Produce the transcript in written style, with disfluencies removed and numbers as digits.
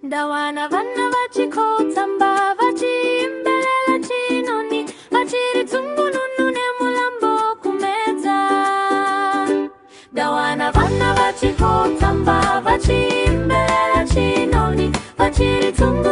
Dawana vana vachikotamba vachimbelela chinoni vachiri tungununu nemulambo kumedza. Dawana vana vachikotamba vachimbelela chinoni vachiri tungununu